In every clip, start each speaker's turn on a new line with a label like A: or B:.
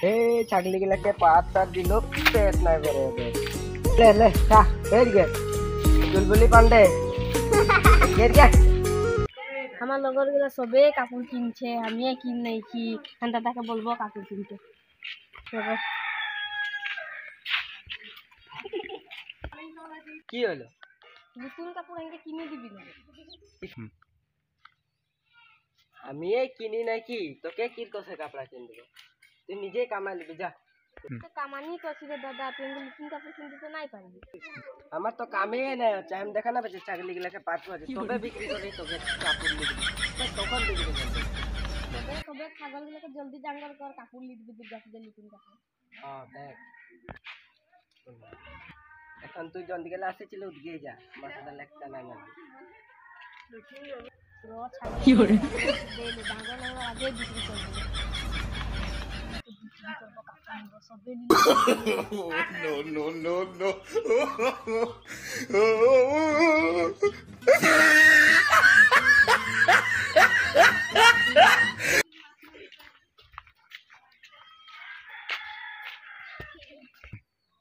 A: ए छागली गिलाके पात तार दिलो पेट নাই করে ले ले खा बैठ गे चुलबुली पांडे बैठ गे
B: আমার লগর গুলা সবে কাপড় কিনছে আমি কিন নাই কি খান দাদাকে বলবো কাপড় কিনতে
A: কি হলো
B: নতুন কাপড় আনতে কিনে দিবি না
A: আমি এই কিনি নাকি তোকে কি কসে কাপড়া কিন দেব তুই নিজে কামাই লিবি যা
B: তো কামানি তো আছে দাদা তুই নতুন কাপড় কিনতে তো নাই পারবি
A: আমার তো কামে না চাই দেখা না বেচে ছাগলি গুলাকে পাঁচ বাজে তবে বিক্রি করে তোকে কাপড় লিবি তখন বিক্রি করবি
B: তবে সবে ছাগল গুলোকে জলদি জাঙ্গল কর কাপড় লিবি দুর্গা পূজা নতুন কাপড়
A: হ্যাঁ দেখ এখন তুই জলদি গেলে আসেছিল উঠে যা মাথাটা লাগতা না না
B: রো ছাগল কি করে দেলে জাঙ্গল হওয়ার আগে বিক্রি করবি
C: no no no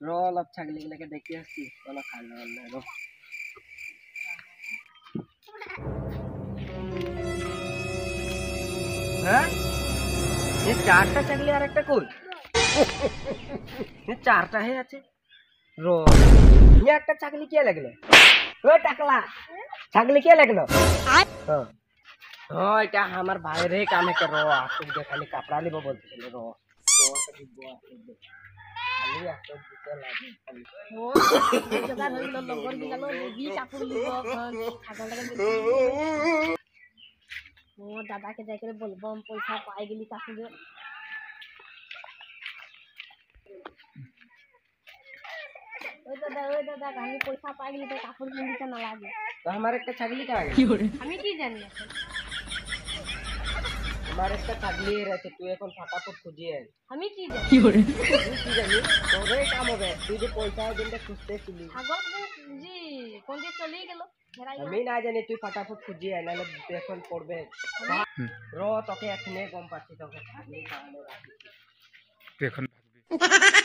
A: रो लब छागली गुलाके देखि आसी कोनो खाना वाला रो हैं ये चारटा छागली আর একটা কই ये चारटा है আছে रो ये একটা ছাগলি কে লাগলো ও টাকলা ছাগলি কে লাগলো হ্যাঁ হ্যাঁ এটা আমার ভাইয়ের হে কামে কে रो আসুক যে খালি কাপড়া লিবো বলছিল रो তো দিব আসুক খালি আসুক দিতে লাগে
B: ও জগা ধরিল লগর গিলালো নেবি কাপড় লিব ছাগলটাকে ও দাদাকে যাই করে বলবো পয়সা পাই গেলি কাপড় ওই দাদা আমি পয়সা পাই গেলি তো কাপড় কিনতে না লাগে
A: তো আমার একটা ছাগলি কা গেল
B: আমি কি জানি এখন
A: আমার একটা ছাগলি আছে তুই এখন ফটাফট খুঁজিয়ে
B: আমি কি জানি
A: তুই কি জানি তোরে কাম হবে তুই যে পয়সা দিনটা খুঁজতে ছিলি
B: ছাগল জি কোন দিয়ে চলে গেল
A: আমি না জানি তুই ফটাফট খুঁজিয়ে নালে তুই এখন পড়বে র তোকে এখনে গম পাচ্ছি তোকে ছাগলি কামড়ে রাখি
C: তুই এখন ভাগবি